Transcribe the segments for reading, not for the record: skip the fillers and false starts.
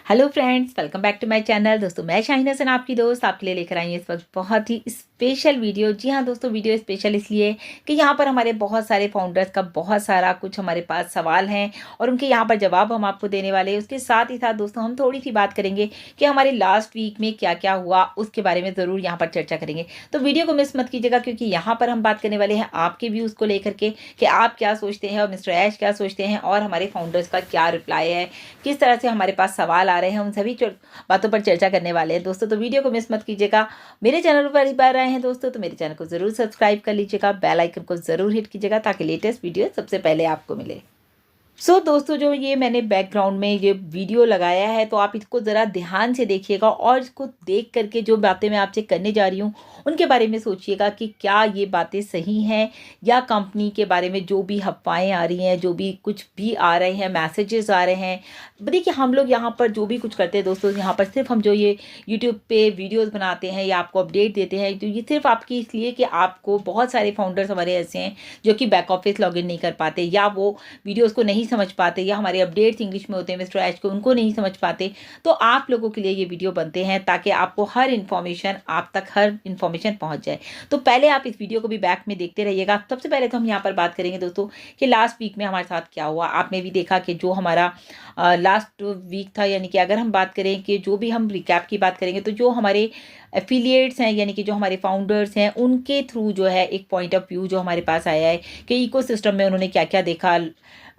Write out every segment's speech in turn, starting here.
Hello friends, welcome back to my channel. दोस्तों, मैं शाहिना हसन आपकी दोस्त आपके लिए लेकर आई हूँ इस वक्त बहुत ही स्पेशल वीडियो। जी हाँ दोस्तों, वीडियो स्पेशल इसलिए कि यहाँ पर हमारे बहुत सारे फाउंडर्स का बहुत सारा कुछ हमारे पास सवाल हैं और उनके यहाँ पर जवाब हम आपको देने वाले हैं। उसके साथ ही साथ दोस्तों हम थोड़ी सी बात करेंगे कि हमारे लास्ट वीक में क्या क्या हुआ, उसके बारे में ज़रूर यहाँ पर चर्चा करेंगे। तो वीडियो को मिस मत कीजिएगा, क्योंकि यहाँ पर हम बात करने वाले हैं आपके व्यूज़ को लेकर के कि आप क्या सोचते हैं और मिस्टर ऐश क्या सोचते हैं और हमारे फाउंडर्स का क्या रिप्लाई है, किस तरह से हमारे पास सवाल आ रहे हैं, उन सभी बातों पर चर्चा करने वाले हैं दोस्तों। तो वीडियो को मिस मत कीजिएगा। मेरे चैनल पर पहली बार आए हैं दोस्तों तो मेरे चैनल को ज़रूर सब्सक्राइब कर लीजिएगा, बेल आइकन को ज़रूर हिट कीजिएगा ताकि लेटेस्ट वीडियो सबसे पहले आपको मिले। दोस्तों, जो ये मैंने बैकग्राउंड में ये वीडियो लगाया है तो आप इसको ज़रा ध्यान से देखिएगा और इसको देख करके जो बातें मैं आपसे करने जा रही हूँ उनके बारे में सोचिएगा कि क्या ये बातें सही हैं या कंपनी के बारे में जो भी अफवाहें आ रही हैं, जो भी कुछ भी आ रहे हैं, मैसेजेस आ रहे हैं। देखिए, हम लोग यहाँ पर जो भी कुछ करते हैं दोस्तों, यहाँ पर सिर्फ हम जो ये यूट्यूब पे वीडियोस बनाते हैं या आपको अपडेट देते हैं, तो ये सिर्फ आपकी इसलिए कि आपको बहुत सारे फाउंडर्स हमारे ऐसे हैं जो कि बैक ऑफिस लॉगिन नहीं कर पाते या वो वीडियोज़ को नहीं समझ पाते या हमारे अपडेट्स इंग्लिश में होते हैं मिस्टर ऐश को उनको नहीं समझ पाते। तो आप लोगों के लिए ये वीडियो बनते हैं ताकि आपको हर इन्फॉर्मेशन आप तक हर इन्फॉर्मेशन पहुंच जाए। तो पहले आप इस वीडियो को भी बैक में देखते रहिएगा। सबसे पहले तो हम यहाँ पर बात करेंगे दोस्तों कि लास्ट वीक में हमारे साथ क्या हुआ। आपने भी देखा कि जो हमारा लास्ट वीक था, यानी कि अगर हम बात करें कि जो भी हम रिकैप की बात करेंगे तो जो हमारे एफिलिएट्स हैं यानी कि जो हमारे फाउंडर्स हैं उनके थ्रू जो है एक पॉइंट ऑफ व्यू जो हमारे पास आया है कि इकोसिस्टम में उन्होंने क्या क्या देखा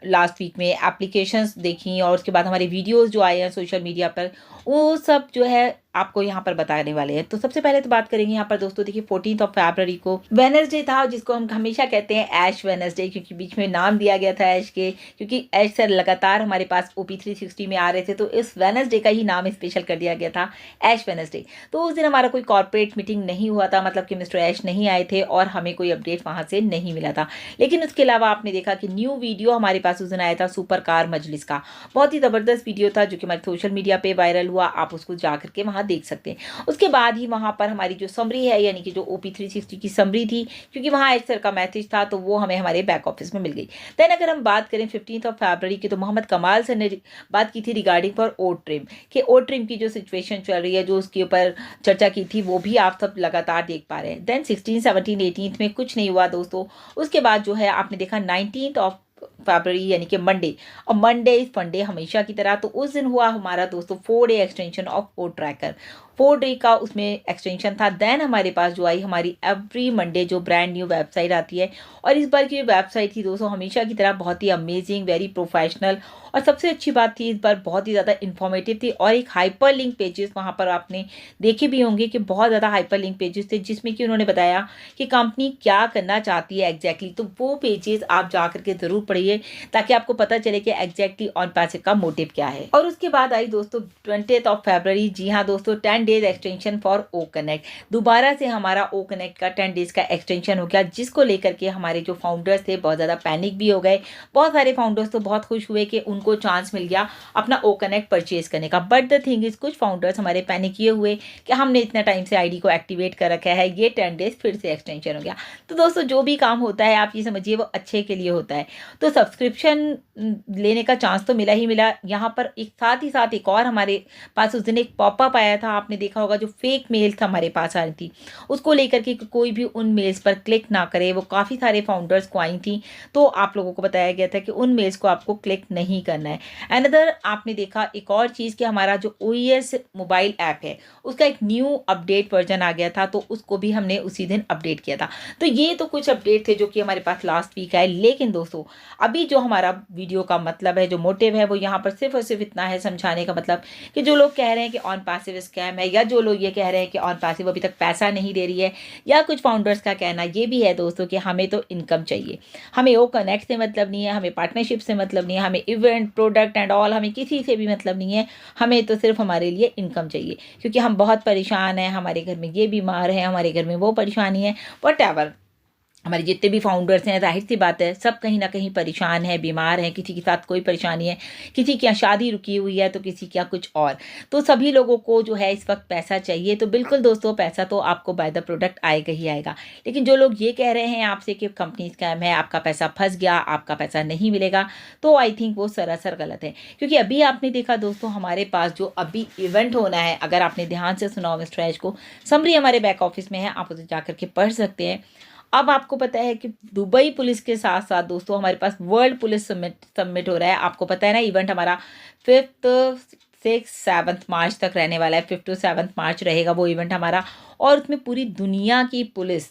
लास्ट वीक में, एप्लीकेशंस देखी और उसके बाद हमारे वीडियोस जो आए हैं सोशल मीडिया पर, वो सब जो है आपको यहाँ पर बताने वाले हैं। तो सबसे पहले तो बात करेंगे यहाँ पर दोस्तों, देखिए 14 फरवरी को वेडनेसडे था, जिसको हम हमेशा कहते हैं ऐश वेडनेसडे, क्योंकि बीच में नाम दिया गया था ऐश के, क्योंकि ऐश सर लगातार हमारे पास OP 360 में आ रहे थे तो इस वेडनेसडे का ही नाम स्पेशल कर दिया गया था, ऐश वेडनेसडे। तो उस दिन हमारा कोई कॉर्पोरेट मीटिंग नहीं हुआ था, मतलब कि मिस्टर ऐश नहीं आए थे और हमें कोई अपडेट वहाँ से नहीं मिला था। लेकिन उसके अलावा आपने देखा कि न्यू वीडियो हमारे पास उस दिन आया था सुपर कार मजलिस का। बहुत ही ज़बरदस्त वीडियो था जो कि हमारे सोशल मीडिया पर वायरल हुआ, आप उसको जा करके वहाँ देख सकते हैं। उसके बाद ही वहाँ पर हमारी जो समरी है यानी कि जो OP 360 की समरी थी, क्योंकि वहाँ एक सर का मैसेज था तो वो हमें हमारे बैक ऑफिस में मिल गई। देन अगर हम बात करें 15 फरवरी की, तो मोहम्मद कमाल सर ने बात की थी रिगार्डिंग फॉर ओ ट्रिम, कि ओ ट्रिम की जो सिचुएशन चल रही है, जो उसके ऊपर चर्चा की थी, वो भी आप सब लगातार देख पा रहे हैं। देन 16, 17, 18 में कुछ नहीं हुआ दोस्तों। उसके बाद जो है आपने देखा 19 फरवरी यानी कि मंडे, और मंडे इज फंडे हमेशा की तरह। तो उस दिन हुआ हमारा दोस्तों 4-डे extension of O tracker, 4 day का उसमें एक्सटेंशन था। देन हमारे पास जो आई हमारी एवरी मंडे जो ब्रांड न्यू वेबसाइट आती है, और इस बार की जो वेबसाइट थी दोस्तों हमेशा की तरह बहुत ही अमेजिंग, वेरी प्रोफेशनल, और सबसे अच्छी बात थी इस बार बहुत ही ज़्यादा इन्फॉर्मेटिव थी। और एक हाइपर लिंक पेजेस वहाँ पर आपने देखे भी होंगे कि बहुत ज़्यादा हाइपर लिंक पेजेस थे, जिसमें कि उन्होंने बताया कि कंपनी क्या करना चाहती है एग्जैक्टली। तो वो पेजेस आप जा करके ज़रूर पढ़िए ताकि आपको पता चले कि एग्जैक्टली ऑन पैसिव का मोटिव क्या है। और उसके बाद आई दोस्तों 20 फरवरी। जी हाँ दोस्तों, 10 days extension for O connect. दोबारा से हमारा ओ कनेक्ट का 10 डेज का एक्सटेंशन हो गया, जिसको लेकर के हमारे जो फाउंडर्स थे बहुत ज़्यादा पैनिक भी हो गए। बहुत सारे फाउंडर्स तो बहुत खुश हुए कि उनको चांस मिल गया अपना ओ कनेक्ट परचेज करने का। बट द थिंग इज, कुछ फाउंडर्स हमारे पैनिक ये हुए कि हमने इतना टाइम से आईडी को एक्टिवेट कर रखा है, ये 10 डेज फिर से एक्सटेंशन हो गया। तो दोस्तों, जो भी काम होता है आप ये समझिए वो अच्छे के लिए होता है। तो सब्सक्रिप्शन लेने का चांस तो मिला ही मिला। यहाँ पर एक साथ ही साथ एक और हमारे पास उस दिन एक पॉपअप आया था, आपने देखा होगा, जो फेक मेल्स हमारे पास आ रही थी, उसको लेकर के कोई भी उन मेल्स पर क्लिक ना करे। वो काफ़ी सारे फाउंडर्स को आई थी, तो आप लोगों को बताया गया था कि उन मेल्स को आपको क्लिक नहीं करना है। अनदर आपने देखा एक और चीज़ कि हमारा जो OS मोबाइल ऐप है उसका एक न्यू अपडेट वर्जन आ गया था, तो उसको भी हमने उसी दिन अपडेट किया था। तो ये तो कुछ अपडेट थे जो कि हमारे पास लास्ट वीक आए। लेकिन दोस्तों, अभी जो हमारा वीडियो का मतलब है, जो मोटिव है, वो यहाँ पर सिर्फ और सिर्फ इतना है समझाने का, मतलब कि जो लोग कह रहे हैं कि ऑन पैसिव स्कैम है, या जो लोग ये कह रहे हैं कि ऑन पैसिव अभी तक पैसा नहीं दे रही है, या कुछ फाउंडर्स का कहना ये भी है दोस्तों कि हमें तो इनकम चाहिए, हमें ओ कनेक्ट से मतलब नहीं है, हमें पार्टनरशिप से मतलब नहीं है, हमें इवेंट प्रोडक्ट एंड ऑल, हमें किसी से भी मतलब नहीं है, हमें तो सिर्फ हमारे लिए इनकम चाहिए, क्योंकि हम बहुत परेशान हैं, हमारे घर में ये बीमार है, हमारे घर में वो परेशानी है, वट एवर। हमारे जितने भी फाउंडर्स हैं, ज़ाहिर सी बात है सब कहीं ना कहीं परेशान हैं, बीमार हैं, किसी के साथ कोई परेशानी है, किसी की यहाँ शादी रुकी हुई है तो किसी के यहाँ कुछ और। तो सभी लोगों को जो है इस वक्त पैसा चाहिए। तो बिल्कुल दोस्तों, पैसा तो आपको बाय द प्रोडक्ट आएगा ही आएगा। लेकिन जो लोग ये कह रहे हैं आपसे कि कंपनी स्कैम है, आपका पैसा फंस गया, आपका पैसा नहीं मिलेगा, तो आई थिंक वो सरासर गलत है। क्योंकि अभी आपने देखा दोस्तों, हमारे पास जो अभी इवेंट होना है, अगर आपने ध्यान से सुना हो मिस्टर एच को, समरी हमारे बैक ऑफिस में है, आप उसे जाकर के पढ़ सकते हैं। अब आपको पता है कि दुबई पुलिस के साथ साथ दोस्तों हमारे पास वर्ल्ड पुलिस समिट हो रहा है। आपको पता है ना, इवेंट हमारा 5th 6th 7th मार्च तक रहने वाला है। 5th to 7th मार्च रहेगा वो इवेंट हमारा, और उसमें पूरी दुनिया की पुलिस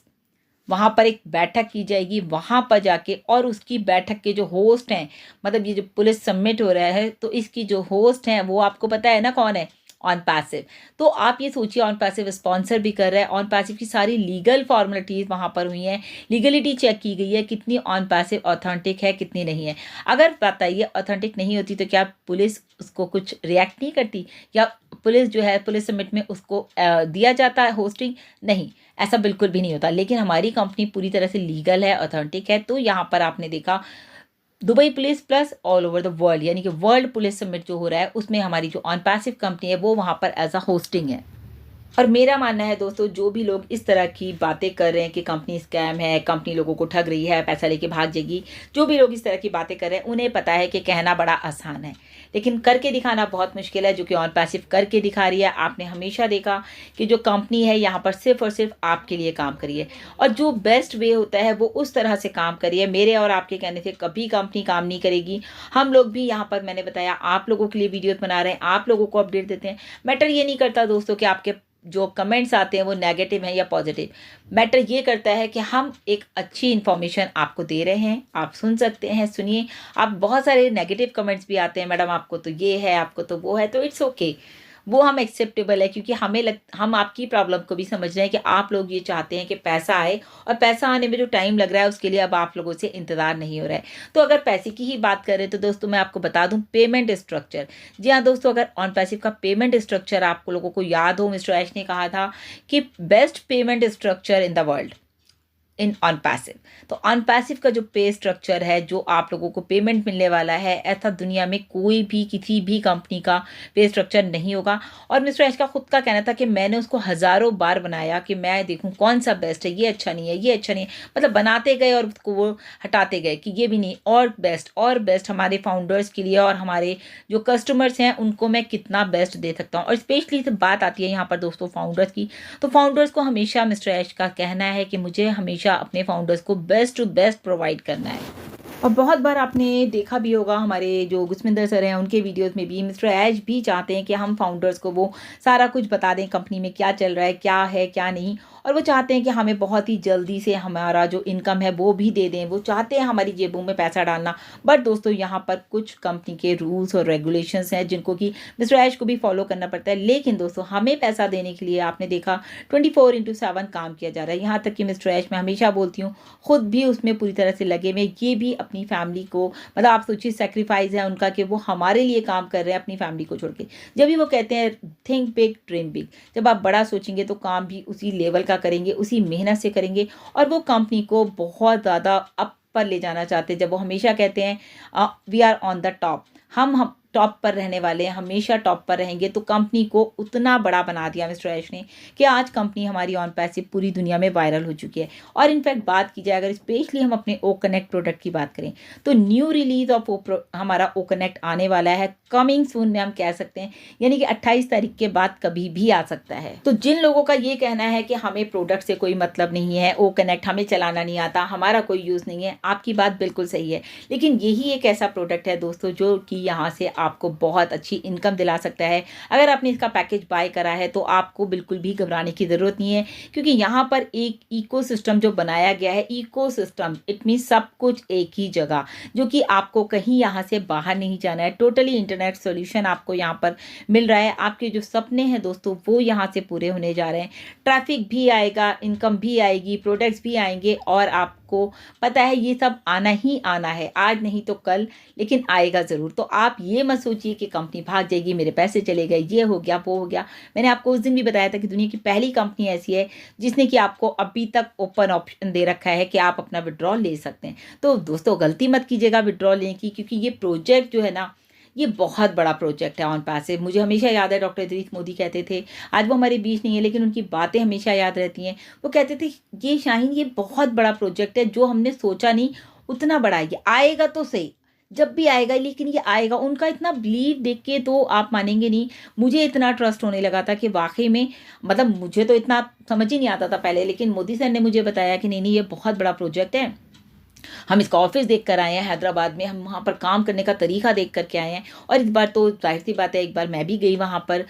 वहाँ पर एक बैठक की जाएगी, वहाँ पर जाके, और उसकी बैठक के जो होस्ट हैं, मतलब ये जो पुलिस समिट हो रहा है तो इसकी जो होस्ट हैं वो आपको पता है ना कौन है, ऑन पैसिव। तो आप ये सोचिए, ऑन पैसिव स्पॉन्सर भी कर रहा है, ऑन पैसिव की सारी लीगल फॉर्मेलिटीज़ वहाँ पर हुई हैं, लीगलिटी चेक की गई है कितनी ऑन पैसिव ऑथेंटिक है कितनी नहीं है। अगर बताइए ऑथेंटिक नहीं होती तो क्या पुलिस उसको कुछ रिएक्ट नहीं करती, या पुलिस जो है पुलिस समिट में उसको दिया जाता है होस्टिंग? नहीं, ऐसा बिल्कुल भी नहीं होता। लेकिन हमारी कंपनी पूरी तरह से लीगल है, ऑथेंटिक है। तो यहाँ पर आपने देखा Dubai police plus all over the world, यानी कि वर्ल्ड पुलिस समिट जो हो रहा है उसमें हमारी जो ऑन पैसिव कंपनी है वो वहाँ पर एज अ होस्टिंग है। और मेरा मानना है दोस्तों, जो भी लोग इस तरह की बातें कर रहे हैं कि कंपनी स्कैम है, कंपनी लोगों को ठग रही है, पैसा लेके भाग जाएगी, जो भी लोग इस तरह की बातें कर रहे हैं उन्हें पता है कि कहना बड़ा आसान है लेकिन करके दिखाना बहुत मुश्किल है, जो कि ऑन पैसिव करके दिखा रही है। आपने हमेशा देखा कि जो कंपनी है यहाँ पर सिर्फ और सिर्फ आपके लिए काम करिए, और जो बेस्ट वे होता है वो उस तरह से काम करिए। मेरे और आपके कहने से कभी कंपनी काम नहीं करेगी। हम लोग भी यहाँ पर, मैंने बताया, आप लोगों के लिए वीडियोस बना रहे हैं, आप लोगों को अपडेट देते हैं। मैटर ये नहीं करता दोस्तों कि आपके जो कमेंट्स आते हैं वो नेगेटिव हैं या पॉजिटिव। मैटर ये करता है कि हम एक अच्छी इन्फॉर्मेशन आपको दे रहे हैं, आप सुन सकते हैं, सुनिए। आप बहुत सारे नेगेटिव कमेंट्स भी आते हैं, मैडम आपको तो ये है, आपको तो वो है, तो इट्स ओके, वो हम एक्सेप्टेबल है, क्योंकि हम आपकी प्रॉब्लम को भी समझ रहे हैं कि आप लोग ये चाहते हैं कि पैसा आए, और पैसा आने में जो टाइम लग रहा है उसके लिए अब आप लोगों से इंतज़ार नहीं हो रहा है। तो अगर पैसे की ही बात करें तो दोस्तों मैं आपको बता दूं, पेमेंट स्ट्रक्चर। जी हाँ दोस्तों, अगर ऑन पैसिव का पेमेंट स्ट्रक्चर आपको लोगों को याद हो, मिस्टर ऐश ने कहा था कि best payment structure in the world in on passive. तो ऑन पैसिव का जो पे स्ट्रक्चर है, जो आप लोगों को पेमेंट मिलने वाला है, ऐसा दुनिया में कोई भी किसी भी कंपनी का पे स्ट्रक्चर नहीं होगा। और मिस्टर एच का खुद का कहना था कि मैंने उसको हज़ारों बार बनाया कि मैं देखूं कौन सा बेस्ट है, ये अच्छा नहीं है, ये अच्छा नहीं है, मतलब बनाते गए और उसको वो हटाते गए कि ये भी नहीं, और बेस्ट हमारे फाउंडर्स के लिए और हमारे जो कस्टमर्स हैं उनको मैं कितना बेस्ट दे सकता हूँ। और स्पेशली जब बात आती है यहाँ पर दोस्तों फाउंडर्स की, तो फाउंडर्स को हमेशा मिस्टर एच का कहना है कि मुझे हमेशा अपने फाउंडर्स को बेस्ट टू बेस्ट प्रोवाइड करना है। और बहुत बार आपने देखा भी होगा, हमारे जो गुस्मिंदर सर हैं उनके वीडियोस में भी मिस्टर एच भी चाहते हैं कि हम फाउंडर्स को वो सारा कुछ बता दें, कंपनी में क्या चल रहा है, क्या है क्या नहीं। और वो चाहते हैं कि हमें बहुत ही जल्दी से हमारा जो इनकम है वो भी दे दें, वो चाहते हैं हमारी जेबों में पैसा डालना। बट दोस्तों यहाँ पर कुछ कंपनी के रूल्स और रेगुलेशंस हैं जिनको कि मिस्टर एच को भी फॉलो करना पड़ता है। लेकिन दोस्तों हमें पैसा देने के लिए आपने देखा 24/7 काम किया जा रहा है। यहाँ तक कि मिस्टर एच, मैं हमेशा बोलती हूँ, खुद भी उसमें पूरी तरह से लगे हुए, ये भी अपनी फैमिली को, मतलब आप सोचिए सेक्रीफाइस है उनका कि वो हमारे लिए काम कर रहे हैं अपनी फैमिली को छोड़ के। जब भी वो कहते हैं थिंक बिग ड्रीम बिग, जब आप बड़ा सोचेंगे तो काम भी उसी लेवल का करेंगे, उसी मेहनत से करेंगे, और वो कंपनी को बहुत ज़्यादा अप पर ले जाना चाहते हैं। जब वो हमेशा कहते हैं we are on the top, हम टॉप पर रहने वाले हैं, हमेशा टॉप पर रहेंगे, तो कंपनी को उतना बड़ा बना दिया मिस्टर एश ने कि आज कंपनी हमारी ऑन पैसिव पूरी दुनिया में वायरल हो चुकी है। और इनफैक्ट बात की जाए, अगर स्पेशली हम अपने ओ कनेक्ट प्रोडक्ट की बात करें, तो न्यू रिलीज ऑफ हमारा ओ कनेक्ट आने वाला है, कमिंग सून में हम कह सकते हैं, यानी कि 28 तारीख के बाद कभी भी आ सकता है। तो जिन लोगों का ये कहना है कि हमें प्रोडक्ट से कोई मतलब नहीं है, ओ कनेक्ट हमें चलाना नहीं आता, हमारा कोई यूज़ नहीं है, आपकी बात बिल्कुल सही है। लेकिन यही एक ऐसा प्रोडक्ट है दोस्तों जो कि यहाँ से आपको बहुत अच्छी इनकम दिला सकता है। अगर आपने इसका पैकेज बाय करा है तो आपको बिल्कुल भी घबराने की ज़रूरत नहीं है, क्योंकि यहाँ पर एक इकोसिस्टम जो बनाया गया है, इकोसिस्टम इट मीन सब कुछ एक ही जगह, जो कि आपको कहीं यहाँ से बाहर नहीं जाना है। टोटली इंटरनेट सॉल्यूशन आपको यहाँ पर मिल रहा है। आपके जो सपने हैं दोस्तों वो यहाँ से पूरे होने जा रहे हैं। ट्रैफिक भी आएगा, इनकम भी आएगी, प्रोडक्ट्स भी आएंगे, और आपको सबको पता है ये सब आना ही आना है, आज नहीं तो कल, लेकिन आएगा ज़रूर। तो आप ये मत सोचिए कि कंपनी भाग जाएगी, मेरे पैसे चले गए, ये हो गया, वो हो गया। मैंने आपको उस दिन भी बताया था कि दुनिया की पहली कंपनी ऐसी है जिसने कि आपको अभी तक ओपन ऑप्शन दे रखा है कि आप अपना विड्रॉल ले सकते हैं। तो दोस्तों गलती मत कीजिएगा विड्रॉल लेने की, क्योंकि ये प्रोजेक्ट जो है ना, ये बहुत बड़ा प्रोजेक्ट है ऑन पैसिव। मुझे हमेशा याद है डॉक्टर इदरीस मोदी कहते थे, आज वो हमारे बीच नहीं है लेकिन उनकी बातें हमेशा याद रहती हैं। वो कहते थे ये शाहीन ये बहुत बड़ा प्रोजेक्ट है, जो हमने सोचा नहीं उतना बड़ा है, ये आएगा तो सही, जब भी आएगा लेकिन ये आएगा। उनका इतना बिलीव देख के तो आप मानेंगे नहीं, मुझे इतना ट्रस्ट होने लगा था कि वाकई में, मतलब मुझे तो इतना समझ ही नहीं आता था पहले, लेकिन मोदी सर ने मुझे बताया कि नहीं नहीं ये बहुत बड़ा प्रोजेक्ट है, हम इसका ऑफिस देख कर आए हैं हैदराबाद में, हम वहाँ पर काम करने का तरीका देख करके आए हैं। और इस बार तो जाहिर सी बात है, एक बार मैं भी गई वहाँ पर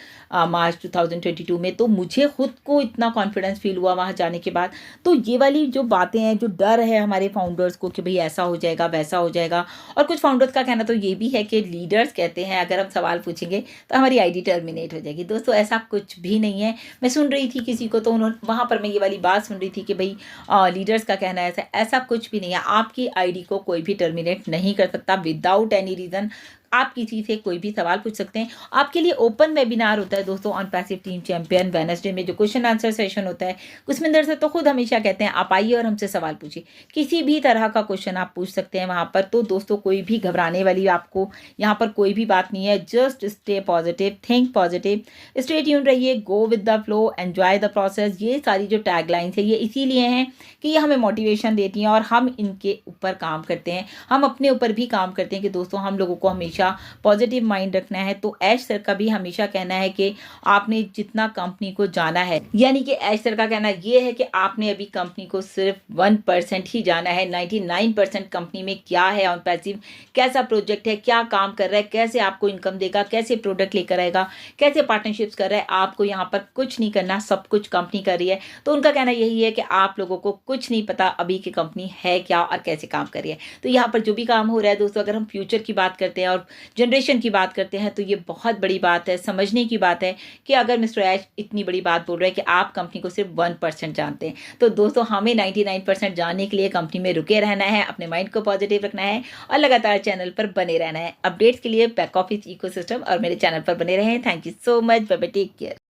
मार्च 2022 में, तो मुझे खुद को इतना कॉन्फिडेंस फील हुआ वहाँ जाने के बाद। तो ये वाली जो बातें हैं, जो डर है हमारे फाउंडर्स को कि भाई ऐसा हो जाएगा वैसा हो जाएगा, और कुछ फाउंडर्स का कहना तो ये भी है कि लीडर्स कहते हैं अगर हम सवाल पूछेंगे तो हमारी आईडी टर्मिनेट हो जाएगी। दोस्तों ऐसा कुछ भी नहीं है। मैं सुन रही थी किसी को, तो उन्होंने वहाँ पर मैं ये वाली बात सुन रही थी कि भाई लीडर्स का कहना है ऐसा कुछ भी नहीं है। आपकी आईडी को कोई भी टर्मिनेट नहीं कर सकता विदाउट एनी रीज़न। आप किसी से कोई भी सवाल पूछ सकते हैं। आपके लिए ओपन वेबिनार होता है दोस्तों on passive team champion Wednesday में, जो क्वेश्चन आंसर सेशन होता है। कुसमिंदर सर तो खुद हमेशा कहते हैं आप आइए और हमसे सवाल पूछिए, किसी भी तरह का क्वेश्चन आप पूछ सकते हैं वहाँ पर। तो दोस्तों कोई भी घबराने वाली आपको यहाँ पर कोई भी बात नहीं है। Just stay positive, think positive, stay tune रहिए, go with the flow, enjoy the process. ये सारी जो टैगलाइंस है ये इसीलिए हैं कि ये हमें मोटिवेशन देती हैं और हम इनके ऊपर काम करते हैं। हम अपने ऊपर भी काम करते हैं कि दोस्तों हम लोगों को हमेशा पॉजिटिव माइंड रखना है। तो ऐश सर का भी हमेशा कहना है कि आपने जितना कंपनी को जाना है, यानी कि ऐश सर का कहना ये है कि आपने अभी कंपनी को सिर्फ 1% ही जाना है। 99% कंपनी में क्या है ऑन पैसिव, कैसा प्रोजेक्ट है, क्या काम कर रहा है, कैसे आपको इनकम देगा, कैसे प्रोडक्ट लेकर आएगा, कैसे पार्टनरशिप्स कर रहा है, आपको यहाँ पर कुछ नहीं करना, सब कुछ कंपनी कर रही है। तो उनका कहना यही है कि आप लोगों को कुछ नहीं पता अभी की कंपनी है क्या और कैसे काम कर रही है। तो यहाँ पर जो भी काम हो रहा है दोस्तों, अगर हम फ्यूचर की बात करते हैं और जनरेशन की बात करते हैं, तो ये बहुत बड़ी बात है, समझने की बात है कि अगर मिस्टर ऐश इतनी बड़ी बात बोल रहे हैं कि आप कंपनी को सिर्फ 1% जानते हैं, तो दोस्तों हमें 99% जानने के लिए कंपनी में रुके रहना है, अपने माइंड को पॉजिटिव रखना है और लगातार चैनल पर बने रहना है। अपडेट्स के लिए बैक ऑफिस इकोसिस्टम और मेरे चैनल पर बने रहें। Thank you so much, bye bye, take care.